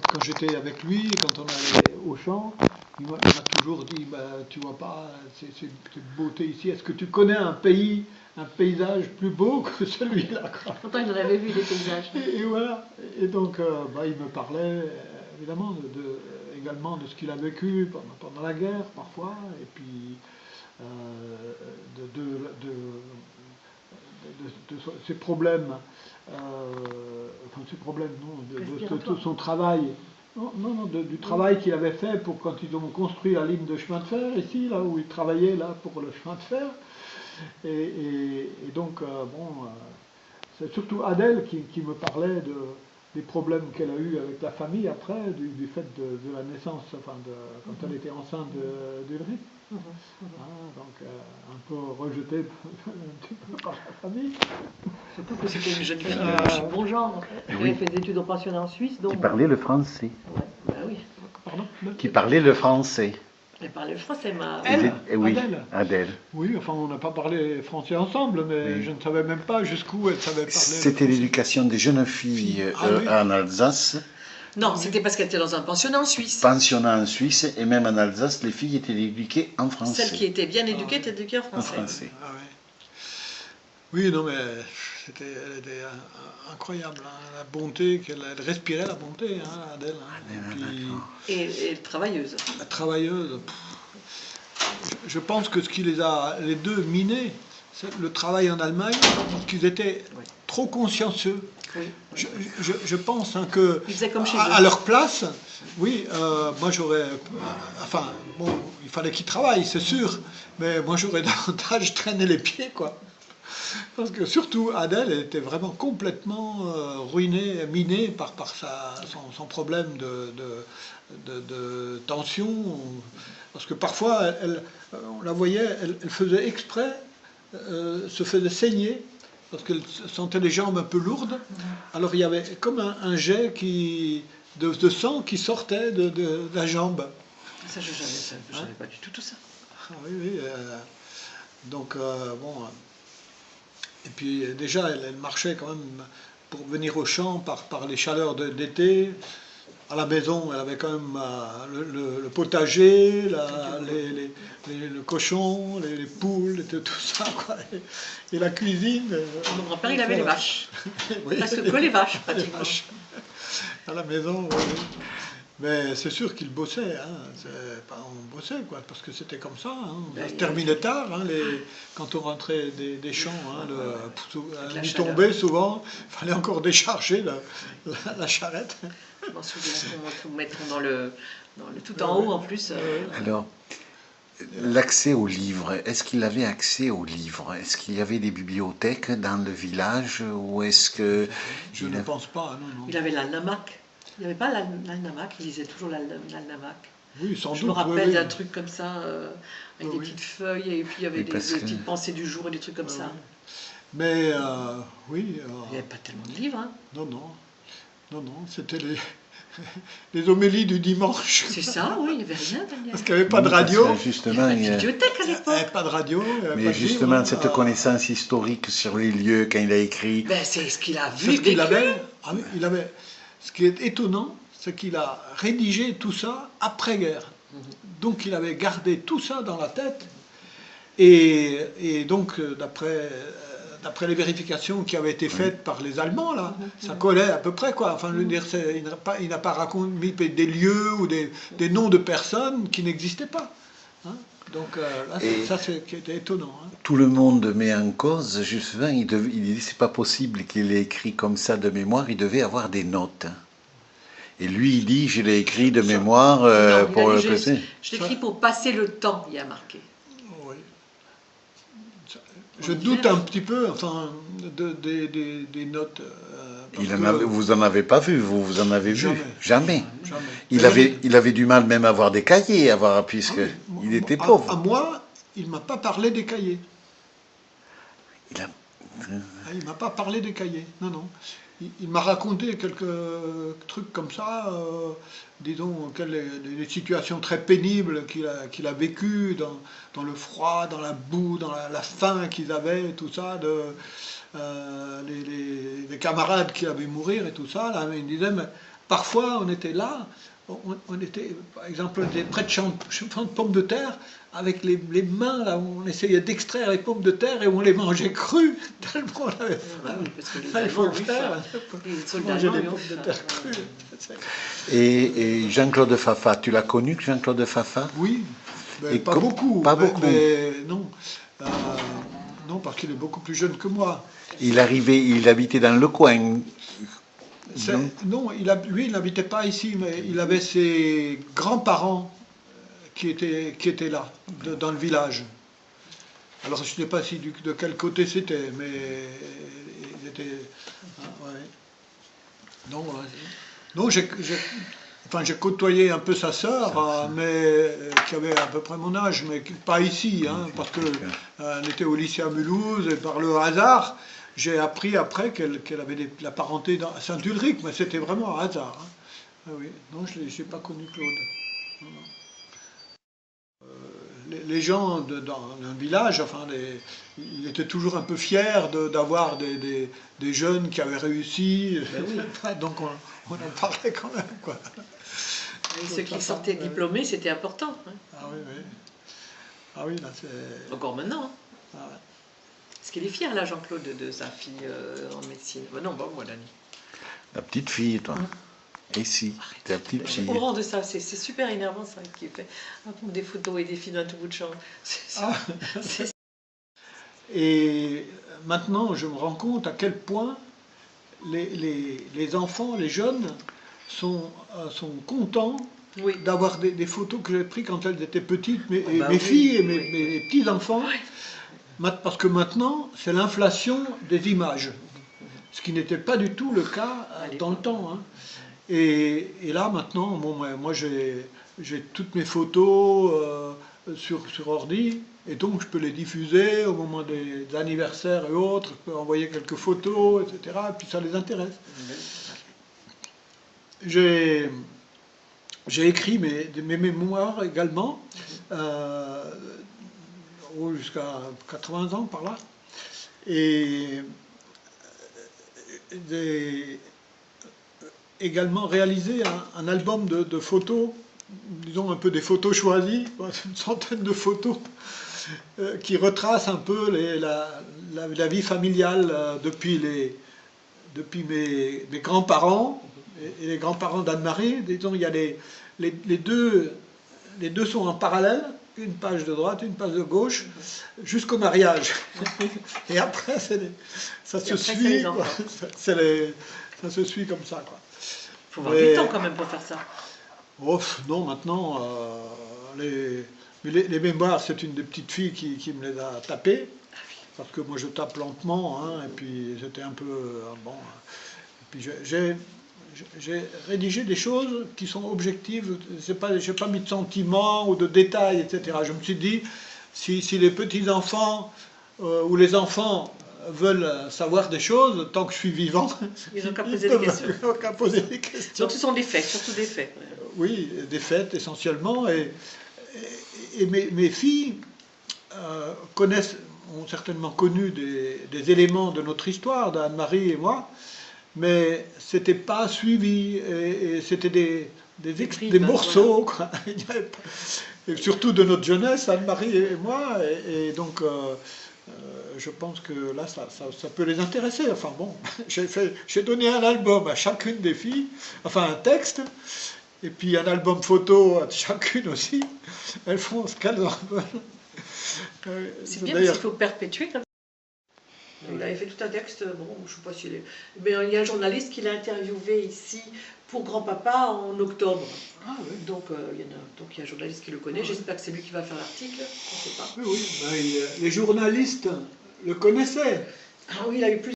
quand j'étais avec lui, quand on allait au champ, il m'a toujours dit, bah, tu vois pas, cette beauté ici, est-ce que tu connais un pays, un paysage plus beau que celui-là, quoi. Pourtant, il en avait vu des paysages. Et voilà. Et donc, bah, il me parlait évidemment également de ce qu'il a vécu pendant la guerre parfois, et puis euh, de, de, de, de ses problèmes, enfin ses problèmes, non, de son travail. Non, non, non, du travail qu'il avait fait pour quand ils ont construit la ligne de chemin de fer ici, là où il travaillait là pour le chemin de fer. Et donc, bon, c'est surtout Adèle qui me parlait des problèmes qu'elle a eu avec la famille après, du fait de la naissance, enfin, quand elle était enceinte d'Ulrich. Donc, un peu rejetée un petit peu par la famille. Surtout que c'était une jeune fille de bon genre. Elle avait fait des études en pensionnat en Suisse. Donc... Qui parlait le français. Ouais, bah oui. Pardon? Qui parlait le français. Elle parlait le français, ma... Oui, Adèle. Adèle. Oui, enfin, on n'a pas parlé français ensemble, mais oui. Je ne savais même pas jusqu'où elle savait parler. C'était l'éducation des jeunes filles oui. En Alsace. Non, c'était parce qu'elle était dans un pensionnat en Suisse. Pensionnat en Suisse, et même en Alsace, les filles étaient éduquées en français. Celles qui étaient bien éduquées étaient éduquées en français. En français. Ah, oui. Oui, non, mais elle était incroyable, hein, la bonté, elle respirait la bonté, hein, Adèle. Hein, et travailleuse. La travailleuse. Je pense que ce qui les a, les deux, minés, c'est le travail en Allemagne, parce qu'ils étaient trop consciencieux. Oui. Je pense hein, que à leur place, oui, moi j'aurais, enfin, bon, il fallait qu'ils travaillent, c'est sûr, mais moi j'aurais davantage traîné les pieds, quoi. Parce que surtout Adèle, elle était vraiment complètement ruinée, minée par son problème de tension. Parce que parfois, on la voyait, elle faisait exprès, se faisait saigner, parce qu'elle sentait les jambes un peu lourdes. Alors il y avait comme un jet de sang qui sortait de la jambe. Ça, je ne savais pas du tout ça. Ah, oui, oui. Donc, bon... Et puis déjà, elle marchait quand même pour venir au champ par les chaleurs d'été. À la maison, elle avait quand même le potager, le cochon, les poules, tout ça, quoi. Et la cuisine. Mon grand-père, il avait les vaches. Oui. Presque que les vaches, pratiquement. Les vaches. À la maison, oui. Mais c'est sûr qu'il bossait, hein. On bossait, quoi, parce que c'était comme ça. Hein. Ça se terminait tard, hein, quand on rentrait des champs. Hein, la nuit tombée, souvent, il fallait encore décharger la charrette. Je m'en souviens, on mettre tout en haut en plus. Alors, l'accès aux livres, est-ce qu'il avait accès aux livres? Est-ce qu'il y avait des bibliothèques dans le village ou est-ce que... Je ne pense pas, non. Il avait l'almanach. Il n'y avait pas l'almanach, il lisait toujours l'almanach. Oui, sans doute. Je me rappelle oui. d'un truc comme ça, avec des petites feuilles, et puis il y avait des petites pensées du jour et des trucs comme ça. Oui. Mais, oui... il n'y avait pas tellement de livres, hein. Non, c'était les homélies du dimanche. C'est ça, oui, il n'y avait rien, Daniel. Parce qu'il n'y avait pas de radio. Justement, il n'y avait pas de bibliothèque à l'époque. Il n'y avait pas de radio. Mais justement, cette connaissance historique sur les lieux, quand il a écrit... Ben, c'est ce qu'il a vu, ce qu'il avait. Ah oui, il avait... Ce qui est étonnant, c'est qu'il a rédigé tout ça après-guerre. Donc il avait gardé tout ça dans la tête. Et donc, d'après les vérifications qui avaient été faites par les Allemands, là, ça collait à peu près, quoi. Enfin, je veux dire, il n'a pas raconté des lieux ou des noms de personnes qui n'existaient pas. Hein. Donc là, ça, c'était étonnant. Hein. Tout le monde met en cause, justement, il dit c'est pas possible qu'il ait écrit comme ça de mémoire, il devait avoir des notes. Et lui, il dit, je l'ai écrit de mémoire pour le passer. Je l'écris pour passer le temps, il a marqué. Oui. Je doute un petit peu, enfin, des notes. Vous en avez pas vu, vous en avez vu? Jamais. Il Jamais. avait du mal même à avoir des cahiers, puisque il était pauvre. À moi, il ne m'a pas parlé des cahiers. Il ne m'a pas parlé des cahiers, non. Il m'a raconté quelques trucs comme ça, disons, des situations très pénibles qu'il a vécues dans le froid, dans la boue, dans la faim qu'ils avaient, tout ça, les camarades qui avaient mourir et tout ça. Là, il me disait, mais parfois on était là, on était, par exemple, on était près de champs de pommes de terre, avec les mains, là, où on essayait d'extraire les pommes de terre et on les mangeait crues, tellement on avait faim. Oui, parce que Il faut le faire, les soldats manger des allemands, pommes de terre crues. Et Jean-Claude Faffa, tu l'as connu, Jean-Claude Faffa? Oui, mais Et pas beaucoup. Pas beaucoup. Mais non. Non, parce qu'il est beaucoup plus jeune que moi. Il habitait dans le coin. Non, lui, il n'habitait pas ici, mais il avait ses grands-parents qui étaient là, dans le village. Alors, je ne sais pas de quel côté c'était, mais ils étaient... ouais. Non, j'ai côtoyé un peu sa sœur, mais qui avait à peu près mon âge, mais pas ici, parce qu'elle était au lycée à Mulhouse, et par le hasard, j'ai appris après qu'elle avait la parenté à Saint-Ulrich, mais c'était vraiment un hasard. Ah oui. Non, je n'ai pas connu Claude. Non, non. Les gens dans un village, ils étaient toujours un peu fiers d'avoir des jeunes qui avaient réussi. Oui. Donc on en parlait quand même, quoi. Et ceux qui sortaient diplômés, c'était important. Ah oui, oui. Ah oui, là c'est... Encore maintenant. Ah ouais. Est-ce qu'il est fier, là, Jean-Claude, de sa fille en médecine? Non, bon, voilà. La petite fille, toi. Ici, ta petite fille. Au rang de ça, c'est super énervant, ça, qui fait des photos et des filles d'un tout bout de champ. Et maintenant, je me rends compte à quel point les enfants, les jeunes, sont contents d'avoir des photos que j'ai prises quand elles étaient petites, mes filles et mes petits-enfants, parce que maintenant, c'est l'inflation des images, ce qui n'était pas du tout le cas dans le temps. Et là, maintenant, bon, moi, j'ai toutes mes photos sur ordi, et donc je peux les diffuser au moment des anniversaires et autres, je peux envoyer quelques photos, etc., et puis ça les intéresse. J'ai écrit mes mémoires également, jusqu'à 80 ans par là, et j'ai également réalisé un album de photos, disons un peu des photos choisies, une centaine de photos, qui retracent un peu la vie familiale depuis mes grands-parents et les grands-parents d'Anne-Marie. Disons, il y a les deux sont en parallèle, une page de droite, une page de gauche, jusqu'au mariage. Et après, ça se suit, quoi. Ça se suit comme ça, quoi. Il faut avoir du temps quand même pour faire ça. Oh, non, maintenant, les mémoires, c'est une des petites filles qui me les a tapées, parce que moi je tape lentement, et puis c'était un peu... bon. Et puis j'ai rédigé des choses qui sont objectives, je n'ai pas mis de sentiments ou de détails, etc. Je me suis dit, si les petits-enfants ou les enfants veulent savoir des choses, tant que je suis vivant, ils n'ont qu'à poser des questions. Ils n'ont qu'à poser des questions. Donc ce sont des faits, surtout des faits. Oui, des faits essentiellement. Et mes filles ont certainement connu des éléments de notre histoire, d'Anne-Marie et moi, mais c'était pas suivi, et c'était des morceaux, quoi. Et surtout de notre jeunesse, Anne-Marie et moi, et donc... je pense que là, ça peut les intéresser. Enfin bon, j'ai donné un album à chacune des filles, enfin un texte, et puis un album photo à chacune aussi. Elles font ce qu'elles en veulent. C'est bien, parce qu'il faut perpétuer. Il avait fait tout un texte, bon, je ne sais pas s'il est... Mais il y a un journaliste qui l'a interviewé ici pour Grand-Papa en octobre. Ah, oui. Donc il y a un journaliste qui le connaît, j'espère que c'est lui qui va faire l'article, on ne sait pas. Oui, les journalistes le connaissaient. Ah oui, il a eu plus